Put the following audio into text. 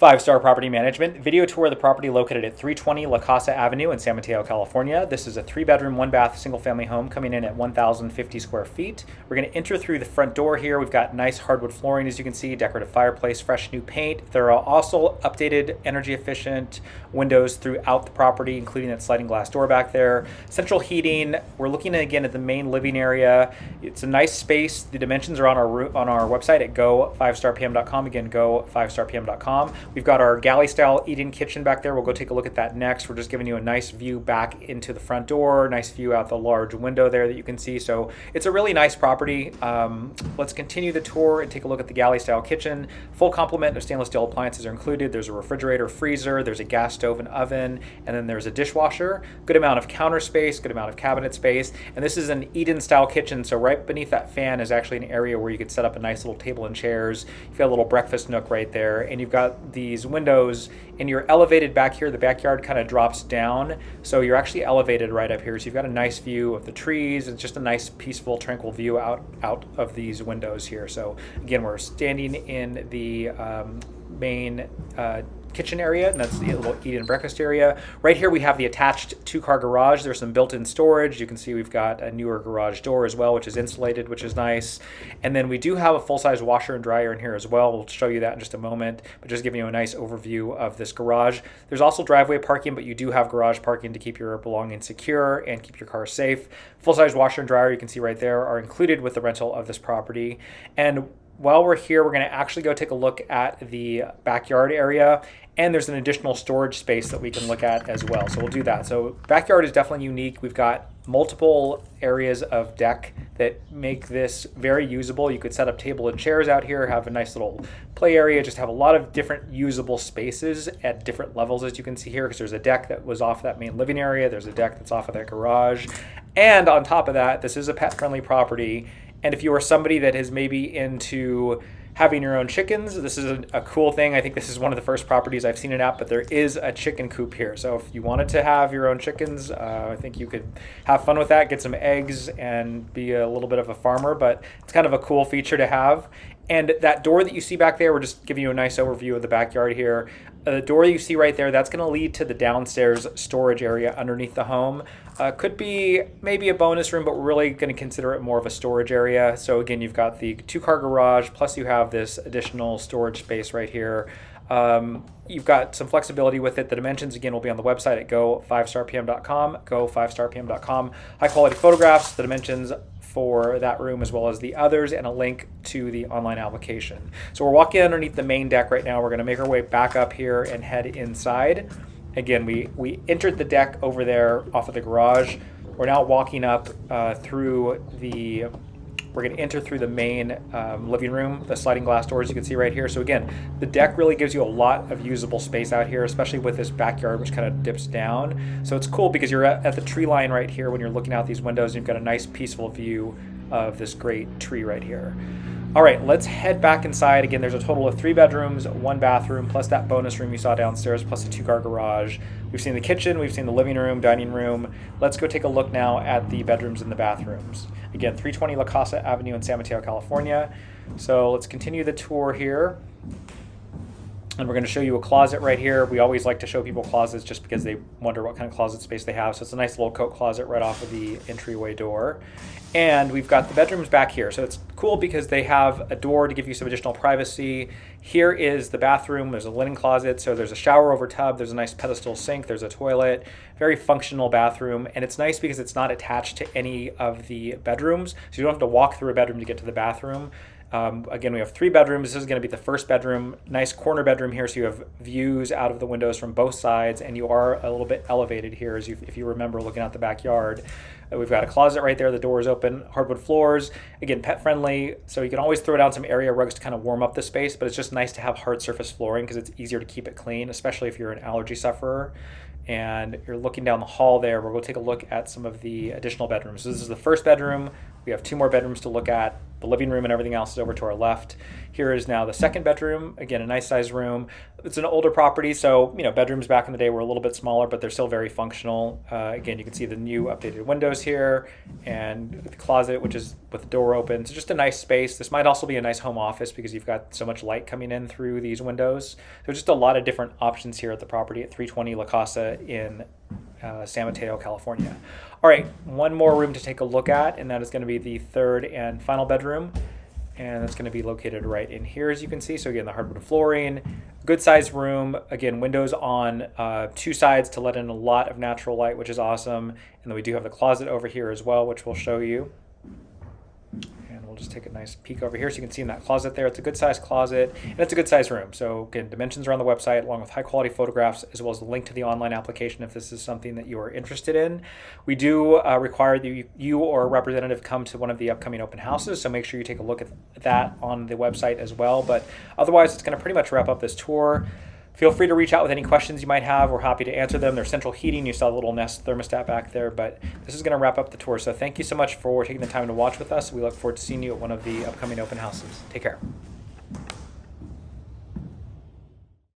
Five-star property management. Video tour of the property located at 320 La Casa Avenue in San Mateo, California. This is a 3-bedroom, 1-bath, single-family home coming in at 1,050 square feet. We're going to enter through the front door here. We've got nice hardwood flooring, as you can see, decorative fireplace, fresh new paint. There are also updated energy-efficient windows throughout the property, including that sliding glass door back there. Central heating. We're looking again at the main living area. It's a nice space. The dimensions are on our website at go5starpm.com. Again, go5starpm.com. We've got our galley-style eat-in kitchen back there. We'll go take a look at that next. We're just giving you a nice view back into the front door, nice view out the large window there that you can see. So it's a really nice property. Let's continue the tour and take a look at the galley-style kitchen. Full complement of stainless steel appliances are included. There's a refrigerator, freezer, there's a gas stove and oven, and then there's a dishwasher. Good amount of counter space, good amount of cabinet space. And this is an eat-in style kitchen, so right beneath that fan is actually an area where you could set up a nice little table and chairs. You've got a little breakfast nook right there, and you've got these windows, and you're elevated back here. The backyard kind of drops down, so you're actually elevated right up here. So you've got a nice view of the trees. It's just a nice, peaceful, tranquil view out of these windows here. So again, we're standing in the main kitchen area, and that's the little eat and breakfast area. Right here we have the attached 2-car garage. There's some built-in storage. You can see we've got a newer garage door as well, which is insulated, which is nice. And then we do have a full-size washer and dryer in here as well. We'll show you that in just a moment, but just giving you a nice overview of this garage. There's also driveway parking, but you do have garage parking to keep your belongings secure and keep your car safe. Full-size washer and dryer, you can see right there, are included with the rental of this property. And while we're here, we're going to actually go take a look at the backyard area, and there's an additional storage space that we can look at as well. So we'll do that. So backyard is definitely unique. We've got multiple areas of deck that make this very usable. You could set up table and chairs out here, have a nice little play area, just have a lot of different usable spaces at different levels, as you can see here, because there's a deck that was off that main living area. There's a deck that's off of that garage. And on top of that, this is a pet-friendly property. And if you are somebody that is maybe into having your own chickens, this is a cool thing. I think this is one of the first properties I've seen it at, but there is a chicken coop here. So if you wanted to have your own chickens, I think you could have fun with that, get some eggs, and be a little bit of a farmer, but it's kind of a cool feature to have. And that door that you see back there, we're just giving you a nice overview of the backyard here. The door you see right there, that's going to lead to the downstairs storage area underneath the home. Could be maybe a bonus room, but we're really going to consider it more of a storage area. So again, you've got the 2-car garage, plus you have this additional storage space right here. You've got some flexibility with it. The dimensions, again, will be on the website at go5starpm.com, go5starpm.com. High quality photographs, the dimensions for that room as well as the others, and a link to the online application. So we're walking underneath the main deck right now. We're going to make our way back up here and head inside. Again, we entered the deck over there off of the garage. We're now walking up through the... We're going to enter through the main living room, the sliding glass doors you can see right here. So again, the deck really gives you a lot of usable space out here, especially with this backyard, which kind of dips down. So it's cool because you're at the tree line right here when you're looking out these windows, and you've got a nice peaceful view of this great tree right here. All right, let's head back inside. Again, there's a total of 3 bedrooms, 1 bathroom, plus that bonus room you saw downstairs, plus a 2-car garage. We've seen the kitchen, we've seen the living room, dining room. Let's go take a look now at the bedrooms and the bathrooms. Again, 320 La Casa Avenue in San Mateo, California. So let's continue the tour here. And we're going to show you a closet right here. We always like to show people closets just because they wonder what kind of closet space they have. So it's a nice little coat closet right off of the entryway door. And we've got the bedrooms back here. So it's cool because they have a door to give you some additional privacy. Here is the bathroom. There's a linen closet. So there's a shower over tub. There's a nice pedestal sink. There's a toilet. Very functional bathroom. And it's nice because it's not attached to any of the bedrooms. So you don't have to walk through a bedroom to get to the bathroom. Again, we have 3 bedrooms. This is going to be the first bedroom. Nice corner bedroom here, so you have views out of the windows from both sides, and you are a little bit elevated here, if you remember looking out the backyard. We've got a closet right there. The door is open. Hardwood floors. Again, pet friendly, so you can always throw down some area rugs to kind of warm up the space, but it's just nice to have hard surface flooring because it's easier to keep it clean, especially if you're an allergy sufferer. And you're looking down the hall there. We'll go take a look at some of the additional bedrooms. So this is the first bedroom. We have 2 more bedrooms to look at. The living room and everything else is over to our left. Here is now the second bedroom. Again, a nice sized room. It's an older property, so bedrooms back in the day were a little bit smaller, but they're still very functional. Again, you can see the new updated windows here and the closet, which is with the door open. So just a nice space. This might also be a nice home office because you've got so much light coming in through these windows. There's just a lot of different options here at the property at 320 La Casa in San Mateo, California. All right, one more room to take a look at, and that is going to be the third and final bedroom. And that's going to be located right in here, as you can see. So again, the hardwood flooring, good sized room. Again, windows on two sides to let in a lot of natural light, which is awesome. And then we do have the closet over here as well, which we'll show you. And we'll just take a nice peek over here so you can see in that closet there. It's a good sized closet and it's a good sized room. So again, dimensions are on the website along with high quality photographs as well as the link to the online application if this is something that you are interested in. We do require that you or a representative come to one of the upcoming open houses. So make sure you take a look at that on the website as well. But otherwise, it's going to pretty much wrap up this tour. Feel free to reach out with any questions you might have. We're happy to answer them. There's central heating. You saw the little Nest thermostat back there, but this is going to wrap up the tour. So thank you so much for taking the time to watch with us. We look forward to seeing you at one of the upcoming open houses. Take care.